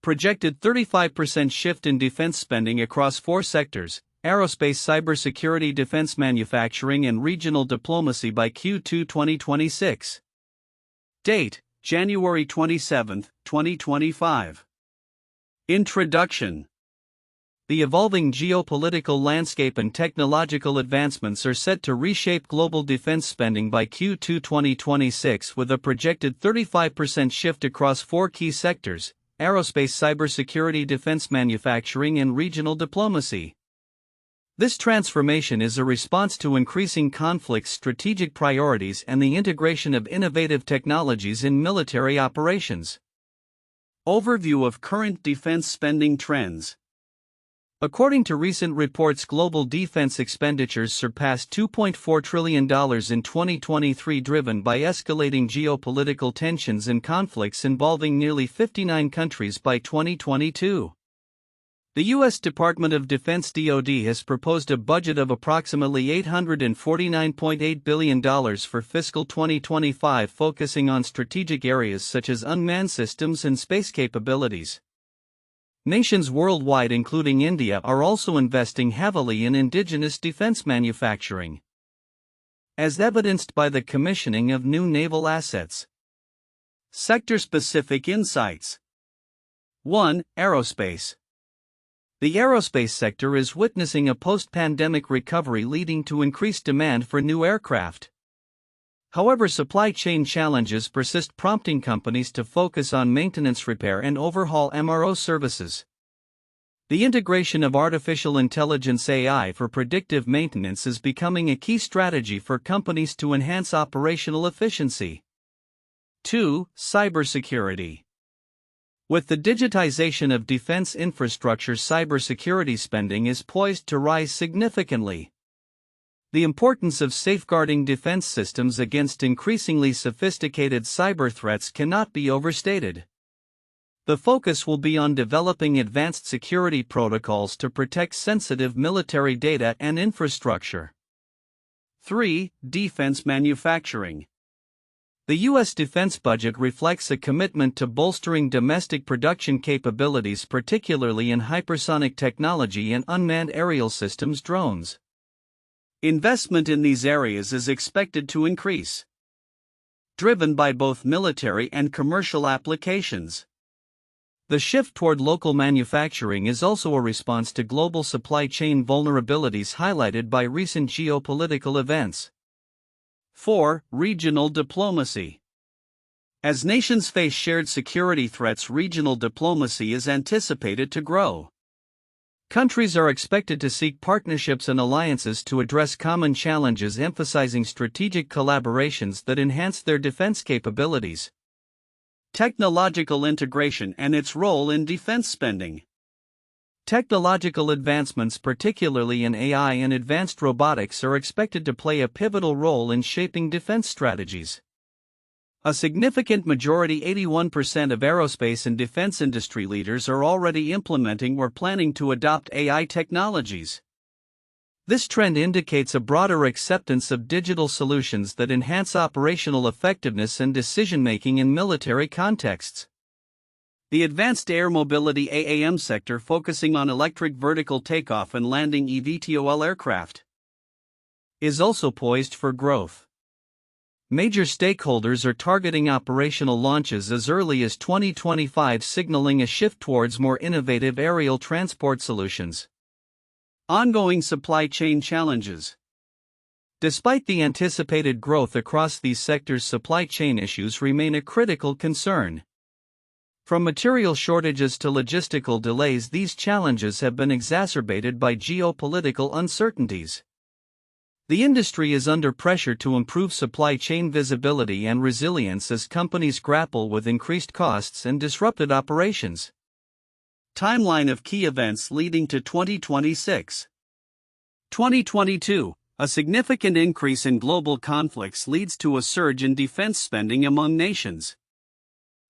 projected 35% shift in defense spending across 4 sectors: aerospace, cybersecurity, defense manufacturing, and regional diplomacy by Q2 2026. Date: January 27, 2025. Introduction. The evolving geopolitical landscape and technological advancements are set to reshape global defense spending by Q2 2026, with a projected 35% shift across 4 key sectors: aerospace, cybersecurity, defense manufacturing, and regional diplomacy. This transformation is a response to increasing conflicts, strategic priorities, and the integration of innovative technologies in military operations. Overview of current defense spending trends. According to recent reports, global defense expenditures surpassed $2.4 trillion in 2023, driven by escalating geopolitical tensions and conflicts involving nearly 59 countries by 2022. The U.S. Department of Defense (DoD) has proposed a budget of approximately $849.8 billion for fiscal 2025, focusing on strategic areas such as unmanned systems and space capabilities. Nations worldwide, including India, are also investing heavily in indigenous defense manufacturing, as evidenced by the commissioning of new naval assets. Sector-specific insights. 1. Aerospace. The aerospace sector is witnessing a post-pandemic recovery, leading to increased demand for new aircraft. However, supply chain challenges persist, prompting companies to focus on maintenance, repair, and overhaul MRO services. The integration of artificial intelligence (AI) for predictive maintenance is becoming a key strategy for companies to enhance operational efficiency. 2. Cybersecurity. With the digitization of defense infrastructure, cybersecurity spending is poised to rise significantly. The importance of safeguarding defense systems against increasingly sophisticated cyber threats cannot be overstated. The focus will be on developing advanced security protocols to protect sensitive military data and infrastructure. 3. Defense manufacturing. The U.S. defense budget reflects a commitment to bolstering domestic production capabilities, particularly in hypersonic technology and unmanned aerial systems (drones). Investment in these areas is expected to increase, driven by both military and commercial applications. The shift toward local manufacturing is also a response to global supply chain vulnerabilities highlighted by recent geopolitical events. 4. Regional diplomacy. As nations face shared security threats, regional diplomacy is anticipated to grow. Countries are expected to seek partnerships and alliances to address common challenges, emphasizing strategic collaborations that enhance their defense capabilities. Technological integration and its role in defense spending. Technological advancements, particularly in AI and advanced robotics, are expected to play a pivotal role in shaping defense strategies. A significant majority, 81% of aerospace and defense industry leaders, are already implementing or planning to adopt AI technologies. This trend indicates a broader acceptance of digital solutions that enhance operational effectiveness and decision-making in military contexts. The advanced air mobility (AAM) sector, focusing on electric vertical takeoff and landing (eVTOL) aircraft, is also poised for growth. Major stakeholders are targeting operational launches as early as 2025, signaling a shift towards more innovative aerial transport solutions. Ongoing supply chain challenges. Despite the anticipated growth across these sectors, supply chain issues remain a critical concern. From material shortages to logistical delays, these challenges have been exacerbated by geopolitical uncertainties. The industry is under pressure to improve supply chain visibility and resilience as companies grapple with increased costs and disrupted operations. Timeline of key events leading to 2026. 2022, a significant increase in global conflicts leads to a surge in defense spending among nations.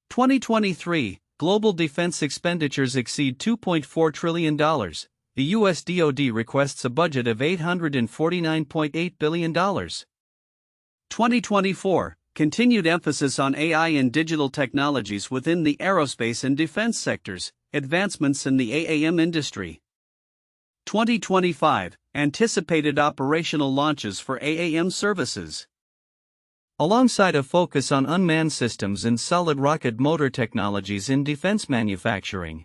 2023, global defense expenditures exceed $2.4 trillion. The U.S. DoD requests a budget of $849.8 billion. 2024, continued emphasis on AI and digital technologies within the aerospace and defense sectors, Advancements in the AAM industry. 2025 Anticipated operational launches for AAM services. Alongside a focus on unmanned systems and solid rocket motor technologies in defense manufacturing.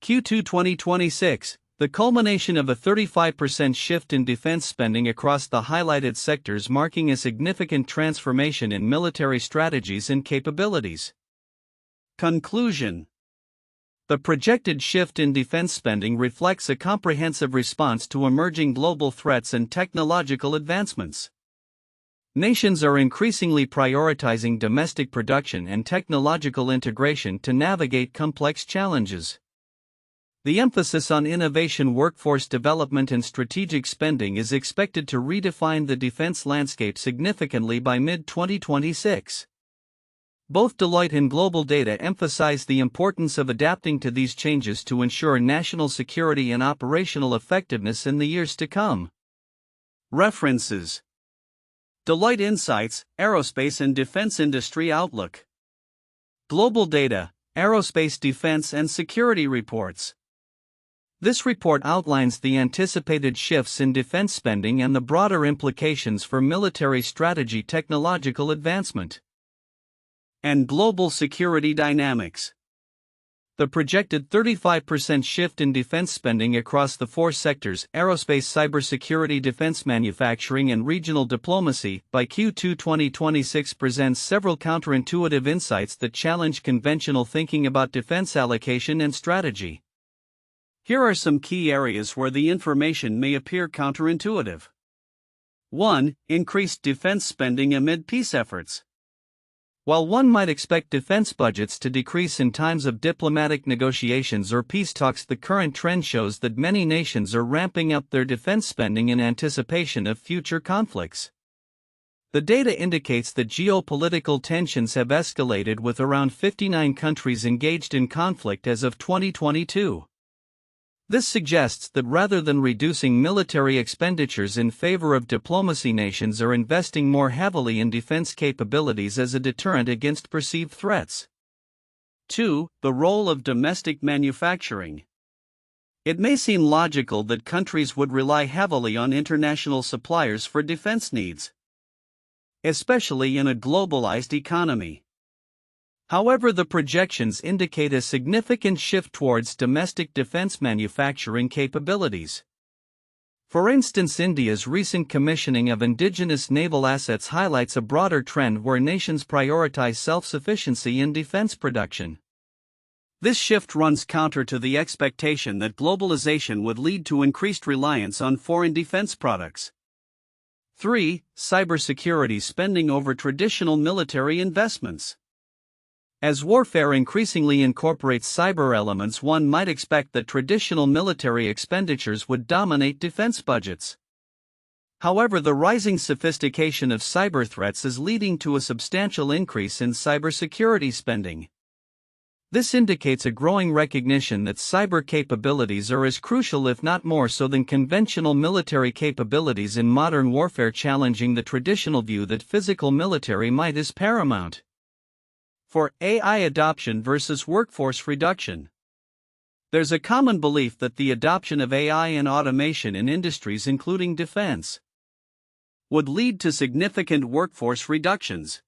Q2 2026, the culmination of a 35% shift in defense spending across the highlighted sectors, marking a significant transformation in military strategies and capabilities. Conclusion. The projected shift in defense spending reflects a comprehensive response to emerging global threats and technological advancements. Nations are increasingly prioritizing domestic production and technological integration to navigate complex challenges. The emphasis on innovation, workforce development, and strategic spending is expected to redefine the defense landscape significantly by mid-2026. Both Deloitte and Global Data emphasize the importance of adapting to these changes to ensure national security and operational effectiveness in the years to come. References: Deloitte Insights, Aerospace and Defense Industry Outlook. Global Data, Aerospace Defense and Security Reports. This report outlines the anticipated shifts in defense spending and the broader implications for military strategy, technological advancement, and global security dynamics. The projected 35% shift in defense spending across the four sectors: aerospace, cybersecurity, defense manufacturing, and regional diplomacy, by Q2 2026 presents several counterintuitive insights that challenge conventional thinking about defense allocation and strategy. Here are some key areas where the information may appear counterintuitive. 1. Increased defense spending amid peace efforts. While one might expect defense budgets to decrease in times of diplomatic negotiations or peace talks, the current trend shows that many nations are ramping up their defense spending in anticipation of future conflicts. The data indicates that geopolitical tensions have escalated, with around 59 countries engaged in conflict as of 2022. This suggests that rather than reducing military expenditures in favor of diplomacy, nations are investing more heavily in defense capabilities as a deterrent against perceived threats. 2. The role of domestic manufacturing. It may seem logical that countries would rely heavily on international suppliers for defense needs, especially in a globalized economy. However, the projections indicate a significant shift towards domestic defense manufacturing capabilities. For instance, India's recent commissioning of indigenous naval assets highlights a broader trend where nations prioritize self-sufficiency in defense production. This shift runs counter to the expectation that globalization would lead to increased reliance on foreign defense products. 3. Cybersecurity spending over traditional military investments. As warfare increasingly incorporates cyber elements, one might expect that traditional military expenditures would dominate defense budgets. However, the rising sophistication of cyber threats is leading to a substantial increase in cybersecurity spending. This indicates a growing recognition that cyber capabilities are as crucial, if not more so, than conventional military capabilities in modern warfare, challenging the traditional view that physical military might is paramount. For AI adoption versus workforce reduction. There's a common belief that the adoption of AI and automation in industries including defense would lead to significant workforce reductions.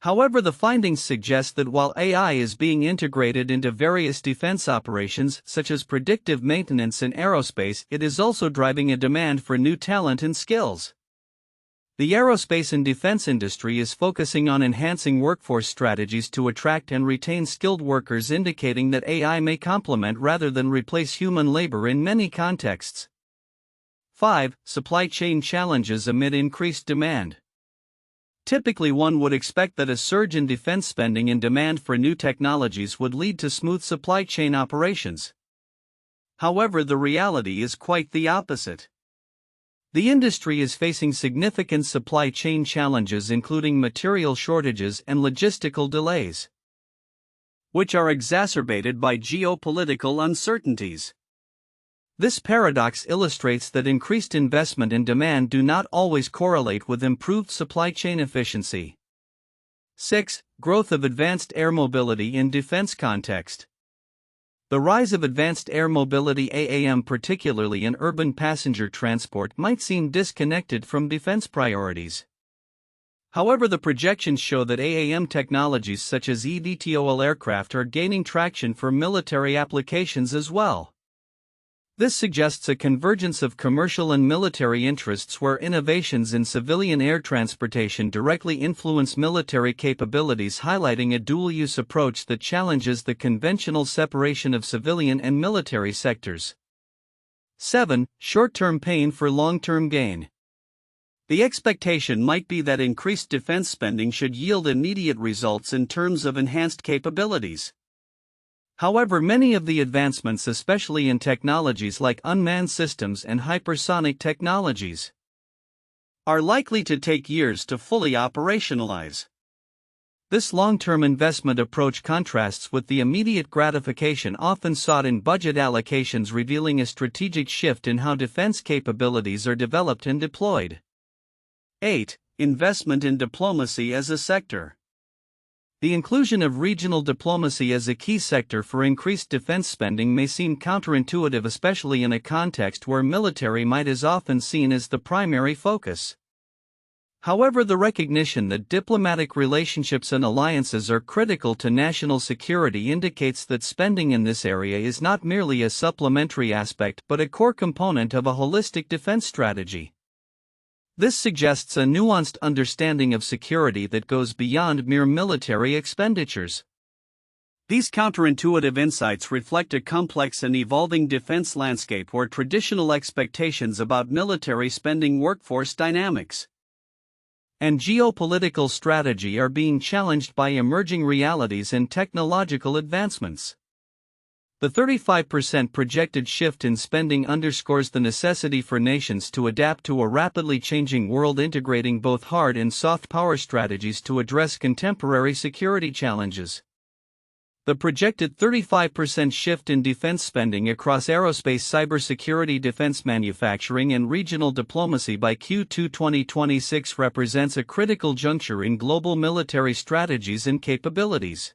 However, the findings suggest that while AI is being integrated into various defense operations, such as predictive maintenance and aerospace, it is also driving a demand for new talent and skills. The aerospace and defense industry is focusing on enhancing workforce strategies to attract and retain skilled workers, indicating that AI may complement rather than replace human labor in many contexts. 5. Supply chain challenges amid increased demand. Typically, one would expect that a surge in defense spending and demand for new technologies would lead to smooth supply chain operations. However, the reality is quite the opposite. The industry is facing significant supply chain challenges, including material shortages and logistical delays, which are exacerbated by geopolitical uncertainties. This paradox illustrates that increased investment and demand do not always correlate with improved supply chain efficiency. 6. Growth of advanced air mobility in defense context. The rise of advanced air mobility (AAM), particularly in urban passenger transport, might seem disconnected from defense priorities. However, the projections show that AAM technologies such as eVTOL aircraft are gaining traction for military applications as well. This suggests a convergence of commercial and military interests where innovations in civilian air transportation directly influence military capabilities, highlighting a dual-use approach that challenges the conventional separation of civilian and military sectors. 7. Short-term pain for long-term gain. The expectation might be that increased defense spending should yield immediate results in terms of enhanced capabilities. However, many of the advancements, especially in technologies like unmanned systems and hypersonic technologies, are likely to take years to fully operationalize. This long-term investment approach contrasts with the immediate gratification often sought in budget allocations, revealing a strategic shift in how defense capabilities are developed and deployed. 8. Investment in diplomacy as a sector. The inclusion of regional diplomacy as a key sector for increased defense spending may seem counterintuitive, especially in a context where military might is often seen as the primary focus. However, the recognition that diplomatic relationships and alliances are critical to national security indicates that spending in this area is not merely a supplementary aspect but a core component of a holistic defense strategy. This suggests a nuanced understanding of security that goes beyond mere military expenditures. These counterintuitive insights reflect a complex and evolving defense landscape where traditional expectations about military spending, workforce dynamics, and geopolitical strategy are being challenged by emerging realities and technological advancements. The 35% projected shift in spending underscores the necessity for nations to adapt to a rapidly changing world, integrating both hard and soft power strategies to address contemporary security challenges. The projected 35% shift in defense spending across aerospace, cybersecurity, defense manufacturing, and regional diplomacy by Q2 2026 represents a critical juncture in global military strategies and capabilities.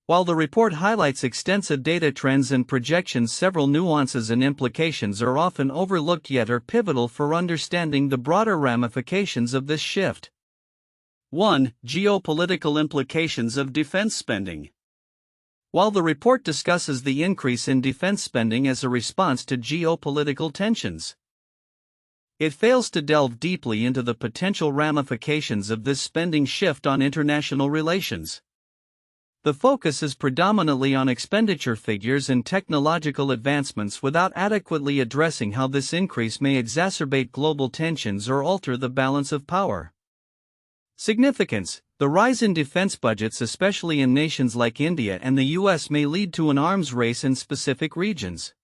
While the report highlights extensive data trends and projections, several nuances and implications are often overlooked yet are pivotal for understanding the broader ramifications of this shift. 1. Geopolitical implications of defense spending. While the report discusses the increase in defense spending as a response to geopolitical tensions, it fails to delve deeply into the potential ramifications of this spending shift on international relations. The focus is predominantly on expenditure figures and technological advancements without adequately addressing how this increase may exacerbate global tensions or alter the balance of power. Significance: the rise in defense budgets, especially in nations like India and the US, may lead to an arms race in specific regions.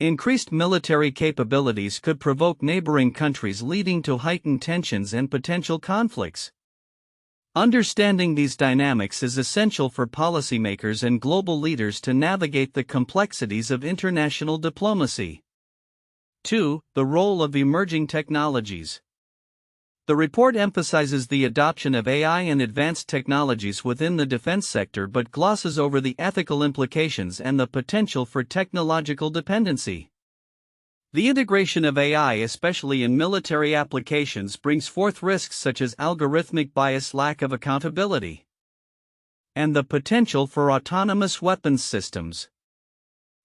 Increased military capabilities could provoke neighboring countries, leading to heightened tensions and potential conflicts. Understanding these dynamics is essential for policymakers and global leaders to navigate the complexities of international diplomacy. 2. The role of emerging technologies. The report emphasizes the adoption of AI and advanced technologies within the defense sector but glosses over the ethical implications and the potential for technological dependency. The integration of AI, especially in military applications, brings forth risks such as algorithmic bias, lack of accountability, and the potential for autonomous weapons systems.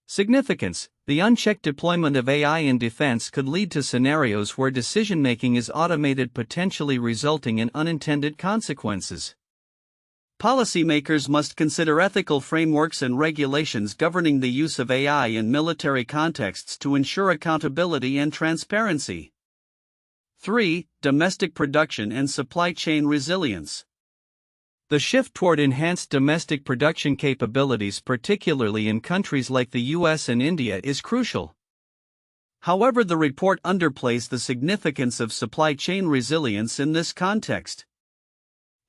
Significance: the unchecked deployment of AI in defense could lead to scenarios where decision-making is automated, potentially resulting in unintended consequences. Policymakers must consider ethical frameworks and regulations governing the use of AI in military contexts to ensure accountability and transparency. 3. Domestic production and supply chain resilience. The shift toward enhanced domestic production capabilities, particularly in countries like the US and India, is crucial. However, the report underplays the significance of supply chain resilience in this context.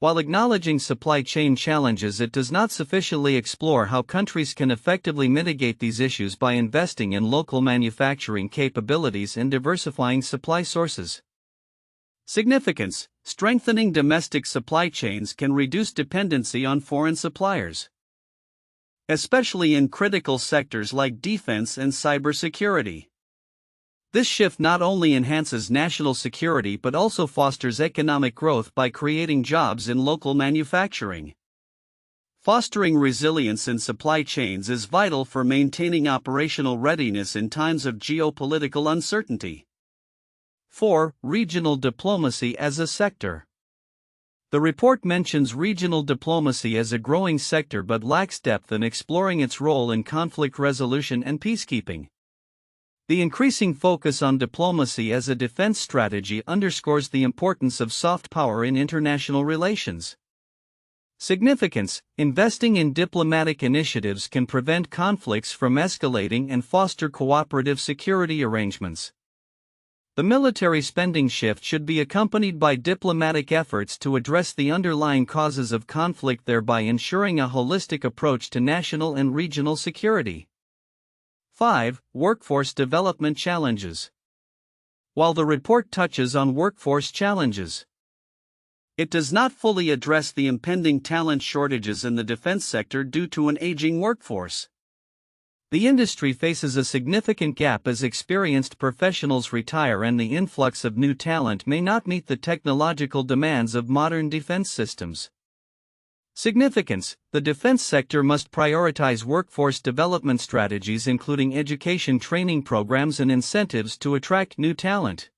While acknowledging supply chain challenges, it does not sufficiently explore how countries can effectively mitigate these issues by investing in local manufacturing capabilities and diversifying supply sources. Significance: strengthening domestic supply chains can reduce dependency on foreign suppliers. especially in critical sectors like defense and cybersecurity. This shift not only enhances national security but also fosters economic growth by creating jobs in local manufacturing. Fostering resilience in supply chains is vital for maintaining operational readiness in times of geopolitical uncertainty. 4. Regional diplomacy as a sector. The report mentions regional diplomacy as a growing sector but lacks depth in exploring its role in conflict resolution and peacekeeping. The increasing focus on diplomacy as a defense strategy underscores the importance of soft power in international relations. Significance: investing in diplomatic initiatives can prevent conflicts from escalating and foster cooperative security arrangements. The military spending shift should be accompanied by diplomatic efforts to address the underlying causes of conflict, thereby ensuring a holistic approach to national and regional security. 5. Workforce development challenges. While the report touches on workforce challenges, it does not fully address the impending talent shortages in the defense sector due to an aging workforce. The industry faces a significant gap as experienced professionals retire and the influx of new talent may not meet the technological demands of modern defense systems. Significance: the defense sector must prioritize workforce development strategies, including education training programs and incentives to attract new talent.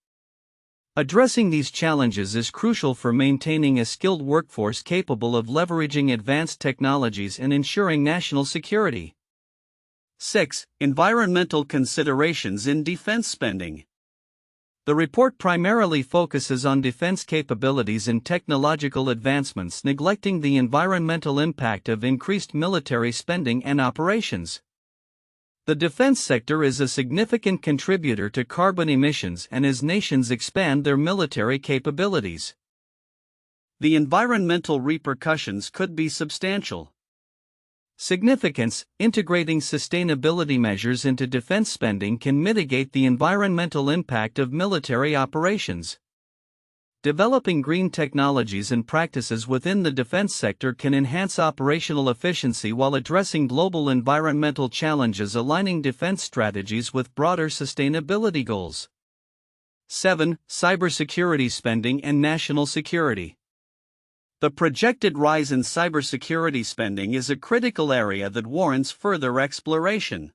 Addressing these challenges is crucial for maintaining a skilled workforce capable of leveraging advanced technologies and ensuring national security. 6. Environmental considerations in defense spending. The report primarily focuses on defense capabilities and technological advancements, neglecting the environmental impact of increased military spending and operations. The defense sector is a significant contributor to carbon emissions, and as nations expand their military capabilities, the environmental repercussions could be substantial. Significance: integrating sustainability measures into defense spending can mitigate the environmental impact of military operations. Developing green technologies and practices within the defense sector can enhance operational efficiency while addressing global environmental challenges, aligning defense strategies with broader sustainability goals. 7. Cybersecurity spending and national security. The projected rise in cybersecurity spending is a critical area that warrants further exploration.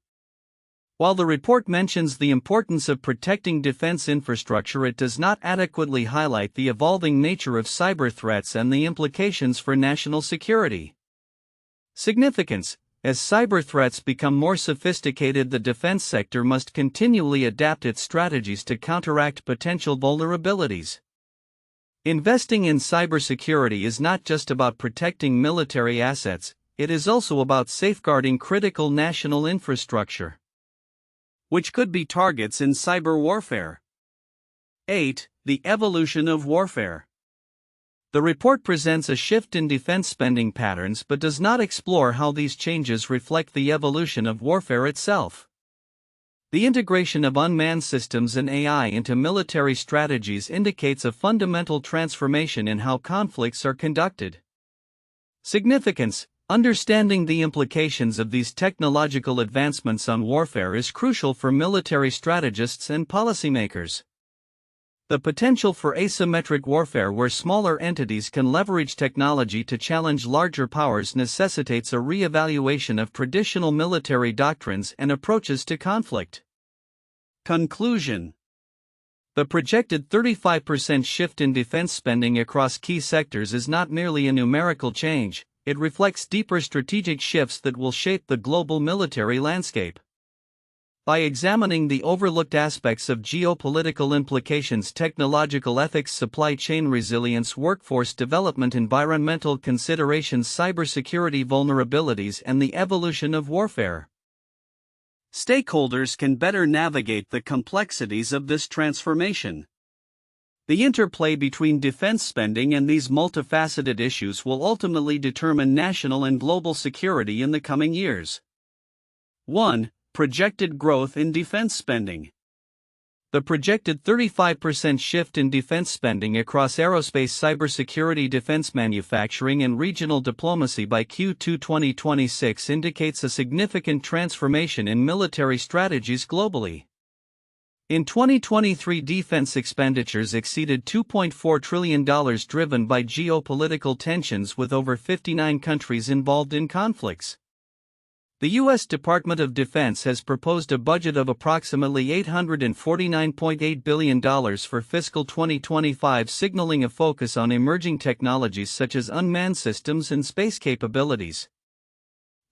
While the report mentions the importance of protecting defense infrastructure, it does not adequately highlight the evolving nature of cyber threats and the implications for national security. Significance: as cyber threats become more sophisticated, the defense sector must continually adapt its strategies to counteract potential vulnerabilities. Investing in cybersecurity is not just about protecting military assets, it is also about safeguarding critical national infrastructure, which could be targets in cyber warfare. 8. The evolution of warfare. The report presents a shift in defense spending patterns but does not explore how these changes reflect the evolution of warfare itself. The integration of unmanned systems and AI into military strategies indicates a fundamental transformation in how conflicts are conducted. Significance: understanding the implications of these technological advancements on warfare is crucial for military strategists and policymakers. The potential for asymmetric warfare, where smaller entities can leverage technology to challenge larger powers, necessitates a re-evaluation of traditional military doctrines and approaches to conflict. Conclusion: the projected 35% shift in defense spending across key sectors is not merely a numerical change, it reflects deeper strategic shifts that will shape the global military landscape. By examining the overlooked aspects of geopolitical implications, technological ethics, supply chain resilience, workforce development, environmental considerations, cybersecurity vulnerabilities, and the evolution of warfare, stakeholders can better navigate the complexities of this transformation. The interplay between defense spending and these multifaceted issues will ultimately determine national and global security in the coming years. 1. Projected growth in defense spending. The projected 35% shift in defense spending across aerospace, cybersecurity, defense manufacturing, and regional diplomacy by Q2 2026 indicates a significant transformation in military strategies globally. In 2023, defense expenditures exceeded $2.4 trillion, driven by geopolitical tensions with over 59 countries involved in conflicts. The U.S. Department of Defense has proposed a budget of approximately $849.8 billion for fiscal 2025, signaling a focus on emerging technologies such as unmanned systems and space capabilities.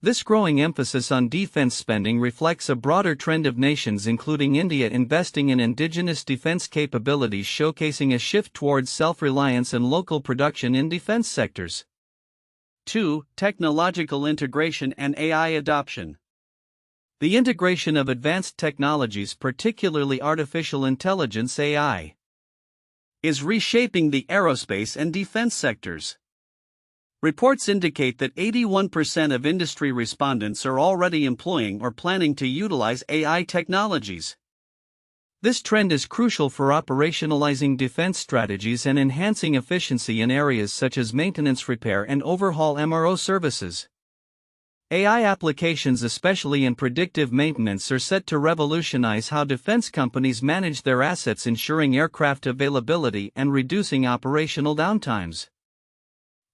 This growing emphasis on defense spending reflects a broader trend of nations, including India, investing in indigenous defense capabilities, showcasing a shift towards self-reliance and local production in defense sectors. 2. Technological integration and AI adoption. The integration of advanced technologies, particularly artificial intelligence (AI), is reshaping the aerospace and defense sectors. Reports indicate that 81% of industry respondents are already employing or planning to utilize AI technologies. This trend is crucial for operationalizing defense strategies and enhancing efficiency in areas such as maintenance, repair, and overhaul MRO services. AI applications, especially in predictive maintenance, are set to revolutionize how defense companies manage their assets, ensuring aircraft availability and reducing operational downtimes.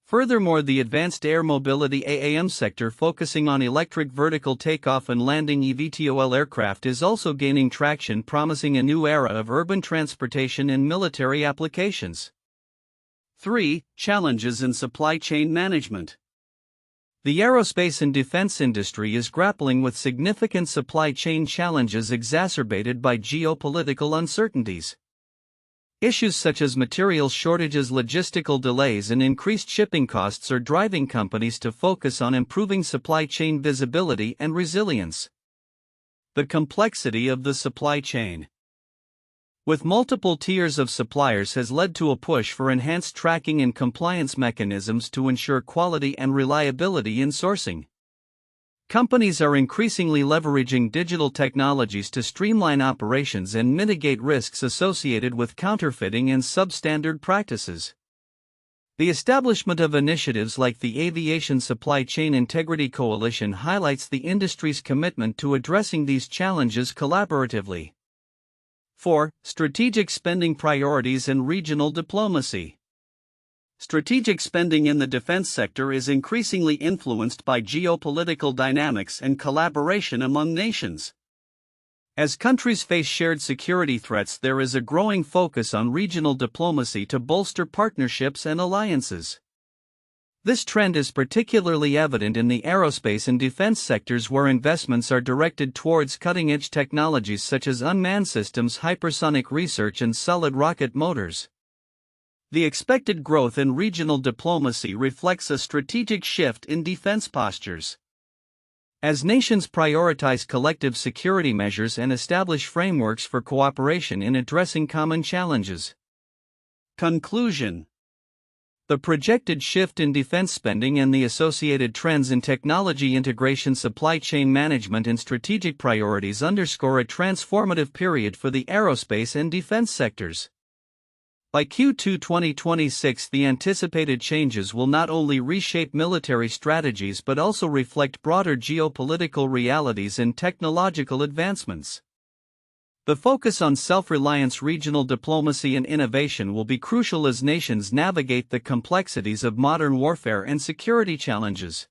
Furthermore, the advanced air mobility (AAM) sector, focusing on electric vertical takeoff and landing (eVTOL) aircraft, is also gaining traction, promising a new era of urban transportation and military applications. 3. Challenges in supply chain management. The aerospace and defense industry is grappling with significant supply chain challenges exacerbated by geopolitical uncertainties. Issues such as materials shortages, logistical delays, and increased shipping costs are driving companies to focus on improving supply chain visibility and resilience. The complexity of the supply chain, with multiple tiers of suppliers, has led to a push for enhanced tracking and compliance mechanisms to ensure quality and reliability in sourcing. Companies are increasingly leveraging digital technologies to streamline operations and mitigate risks associated with counterfeiting and substandard practices. The establishment of initiatives like the Aviation Supply Chain Integrity Coalition highlights the industry's commitment to addressing these challenges collaboratively. 4. Strategic spending priorities and regional diplomacy. Strategic spending in the defense sector is increasingly influenced by geopolitical dynamics and collaboration among nations. As countries face shared security threats, there is a growing focus on regional diplomacy to bolster partnerships and alliances. This trend is particularly evident in the aerospace and defense sectors, where investments are directed towards cutting-edge technologies such as unmanned systems, hypersonic research, and solid rocket motors. The expected growth in regional diplomacy reflects a strategic shift in defense postures. As nations prioritize collective security measures and establish frameworks for cooperation in addressing common challenges. Conclusion. The projected shift in defense spending and the associated trends in technology integration, supply chain management, and strategic priorities underscore a transformative period for the aerospace and defense sectors. By Q2 2026, the anticipated changes will not only reshape military strategies but also reflect broader geopolitical realities and technological advancements. The focus on self-reliance, regional diplomacy, and innovation will be crucial as nations navigate the complexities of modern warfare and security challenges.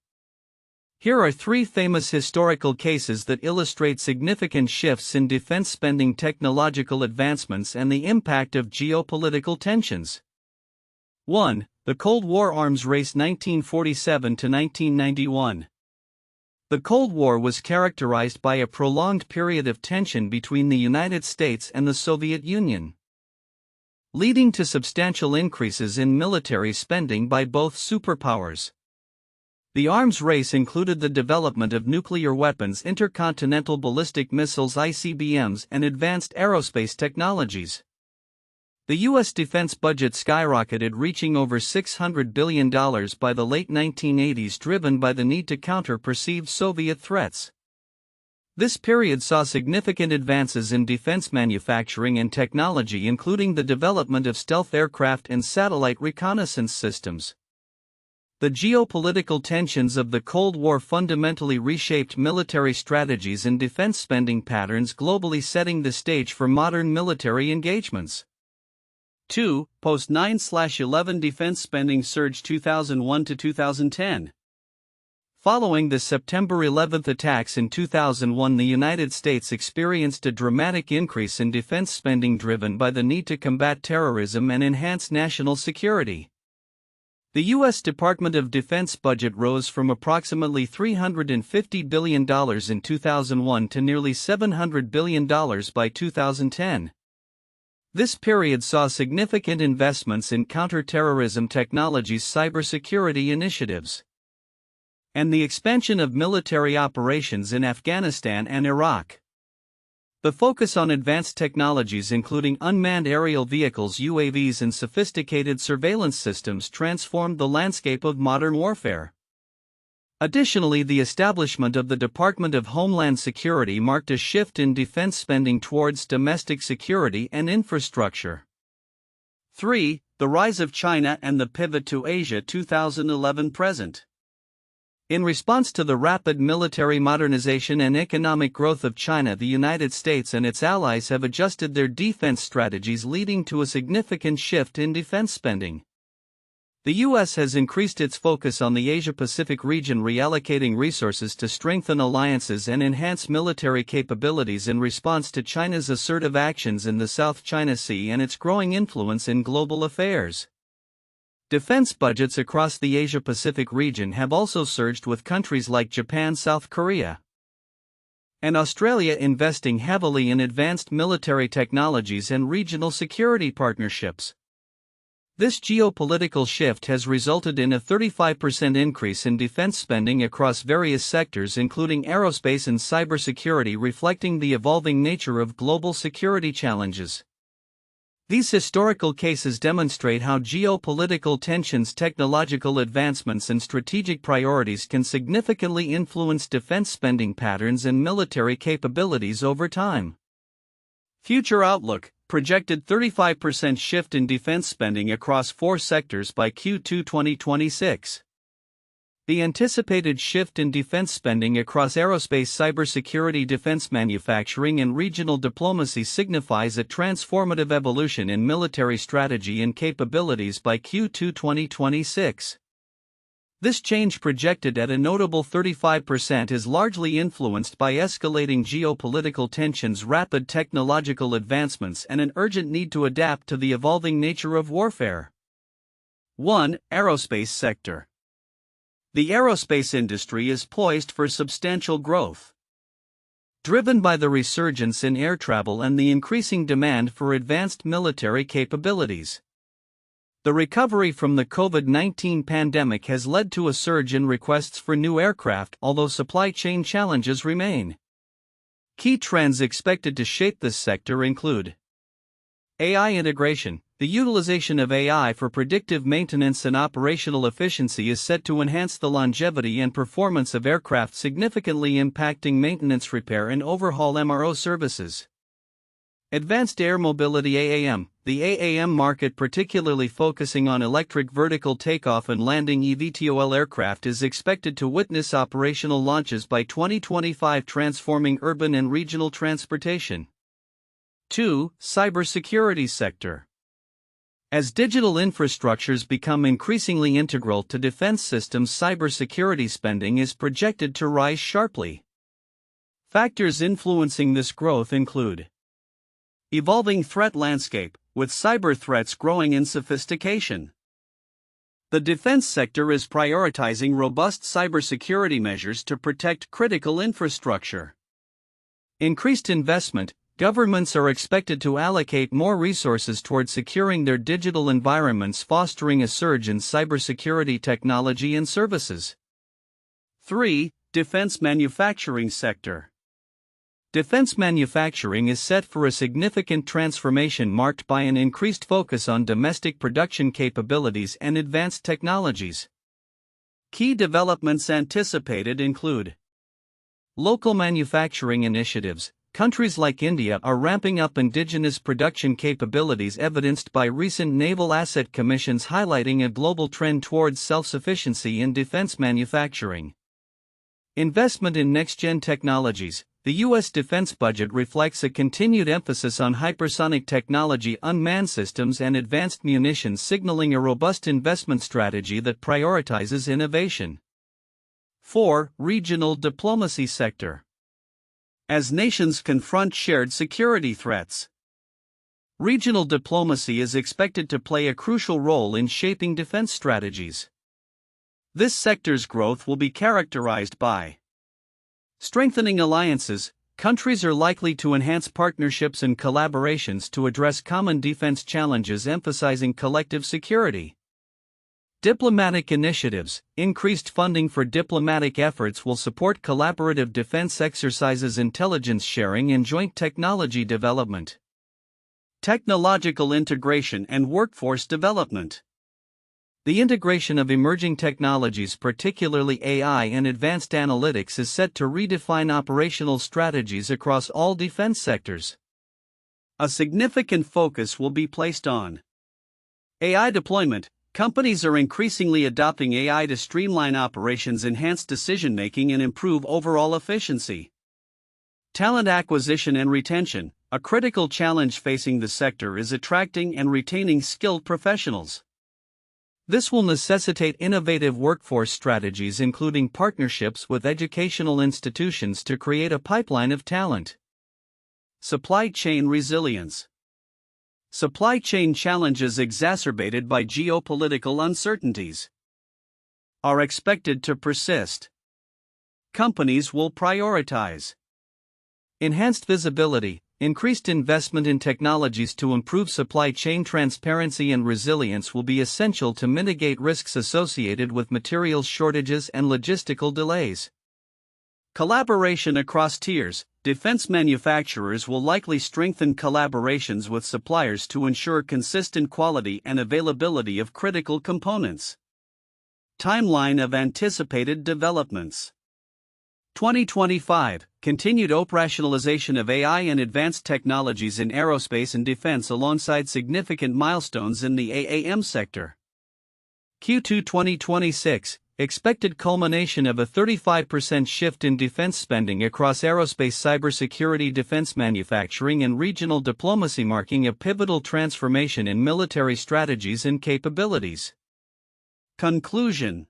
Here are 3 famous historical cases that illustrate significant shifts in defense spending, technological advancements, and the impact of geopolitical tensions. 1. The Cold War arms race 1947 to 1991. The Cold War was characterized by a prolonged period of tension between the United States and the Soviet Union, leading to substantial increases in military spending by both superpowers. The arms race included the development of nuclear weapons, intercontinental ballistic missiles (ICBMs), and advanced aerospace technologies. The U.S. defense budget skyrocketed, reaching over $600 billion by the late 1980s, driven by the need to counter perceived Soviet threats. This period saw significant advances in defense manufacturing and technology, including the development of stealth aircraft and satellite reconnaissance systems. The geopolitical tensions of the Cold War fundamentally reshaped military strategies and defense spending patterns globally, setting the stage for modern military engagements. 2. Post 9/11 defense spending surge 2001 to 2010. Following the September 11 attacks in 2001, the United States experienced a dramatic increase in defense spending driven by the need to combat terrorism and enhance national security. The U.S. Department of Defense budget rose from approximately $350 billion in 2001 to nearly $700 billion by 2010. This period saw significant investments in counterterrorism technologies, cybersecurity initiatives, and the expansion of military operations in Afghanistan and Iraq. The focus on advanced technologies, including unmanned aerial vehicles (UAVs) and sophisticated surveillance systems, transformed the landscape of modern warfare. Additionally, the establishment of the Department of Homeland Security marked a shift in defense spending towards domestic security and infrastructure. 3. The rise of China and the pivot to Asia 2011-present. In response to the rapid military modernization and economic growth of China, the United States and its allies have adjusted their defense strategies, leading to a significant shift in defense spending. The U.S. has increased its focus on the Asia-Pacific region, reallocating resources to strengthen alliances and enhance military capabilities in response to China's assertive actions in the South China Sea and its growing influence in global affairs. Defense budgets across the Asia-Pacific region have also surged, with countries like Japan, South Korea, and Australia investing heavily in advanced military technologies and regional security partnerships. This geopolitical shift has resulted in a 35% increase in defense spending across various sectors, including aerospace and cybersecurity, reflecting the evolving nature of global security challenges. These historical cases demonstrate how geopolitical tensions, technological advancements, and strategic priorities can significantly influence defense spending patterns and military capabilities over time. Future outlook: projected 35% shift in defense spending across 4 sectors by Q2 2026. The anticipated shift in defense spending across aerospace, cybersecurity, defense manufacturing, and regional diplomacy signifies a transformative evolution in military strategy and capabilities by Q2 2026. This change, projected at a notable 35%, is largely influenced by escalating geopolitical tensions, rapid technological advancements, and an urgent need to adapt to the evolving nature of warfare. 1. Aerospace sector. The aerospace industry is poised for substantial growth, driven by the resurgence in air travel and the increasing demand for advanced military capabilities. The recovery from the COVID-19 pandemic has led to a surge in requests for new aircraft, although supply chain challenges remain. Key trends expected to shape this sector include AI integration. The utilization of AI for predictive maintenance and operational efficiency is set to enhance the longevity and performance of aircraft, significantly impacting maintenance, repair, and overhaul (MRO) services. Advanced air mobility (AAM). The AAM market, particularly focusing on electric vertical takeoff and landing (eVTOL) aircraft, is expected to witness operational launches by 2025, transforming urban and regional transportation. 2. Cybersecurity sector. As digital infrastructures become increasingly integral to defense systems, cybersecurity spending is projected to rise sharply. Factors influencing this growth include evolving threat landscape, with cyber threats growing in sophistication. The defense sector is prioritizing robust cybersecurity measures to protect critical infrastructure. Increased investment. Governments are expected to allocate more resources toward securing their digital environments, fostering a surge in cybersecurity technology and services. 3. Defense manufacturing sector. Defense manufacturing is set for a significant transformation marked by an increased focus on domestic production capabilities and advanced technologies. Key developments anticipated include Local manufacturing initiatives. Countries like India are ramping up indigenous production capabilities, evidenced by recent naval asset commissions highlighting a global trend towards self-sufficiency in defense manufacturing. Investment in next-gen technologies. The U.S. defense budget reflects a continued emphasis on hypersonic technology, unmanned systems, and advanced munitions, signaling a robust investment strategy that prioritizes innovation. 4. Regional diplomacy sector. As nations confront shared security threats, regional diplomacy is expected to play a crucial role in shaping defense strategies. This sector's growth will be characterized by strengthening alliances. Countries are likely to enhance partnerships and collaborations to address common defense challenges, emphasizing collective security. Diplomatic initiatives. Increased funding for diplomatic efforts will support collaborative defense exercises, intelligence sharing, and joint technology development. Technological integration and workforce development. The integration of emerging technologies, particularly AI and advanced analytics, is set to redefine operational strategies across all defense sectors. A significant focus will be placed on AI deployment. Companies are increasingly adopting AI to streamline operations, enhance decision-making, and improve overall efficiency. Talent acquisition and retention. A critical challenge facing the sector is attracting and retaining skilled professionals. This will necessitate innovative workforce strategies, including partnerships with educational institutions to create a pipeline of talent. Supply chain resilience. Supply chain challenges exacerbated by geopolitical uncertainties are expected to persist. Companies will prioritize enhanced visibility, increased investment in technologies to improve supply chain transparency and resilience will be essential to mitigate risks associated with materials shortages and logistical delays. Collaboration across tiers. Defense manufacturers will likely strengthen collaborations with suppliers to ensure consistent quality and availability of critical components. Timeline of anticipated developments. 2025, continued operationalization of AI and advanced technologies in aerospace and defense alongside significant milestones in the AAM sector. Q2 2026, expected culmination of a 35% shift in defense spending across aerospace, cybersecurity, defense manufacturing, and regional diplomacy, marking a pivotal transformation in military strategies and capabilities. Conclusion.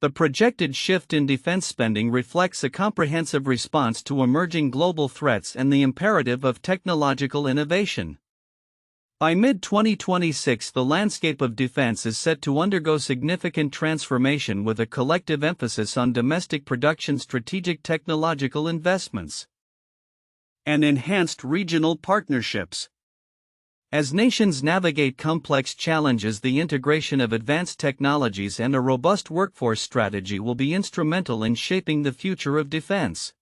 The projected shift in defense spending reflects a comprehensive response to emerging global threats and the imperative of technological innovation. By mid-2026, the landscape of defense is set to undergo significant transformation, with a collective emphasis on domestic production, strategic technological investments, and enhanced regional partnerships. As nations navigate complex challenges, the integration of advanced technologies and a robust workforce strategy will be instrumental in shaping the future of defense.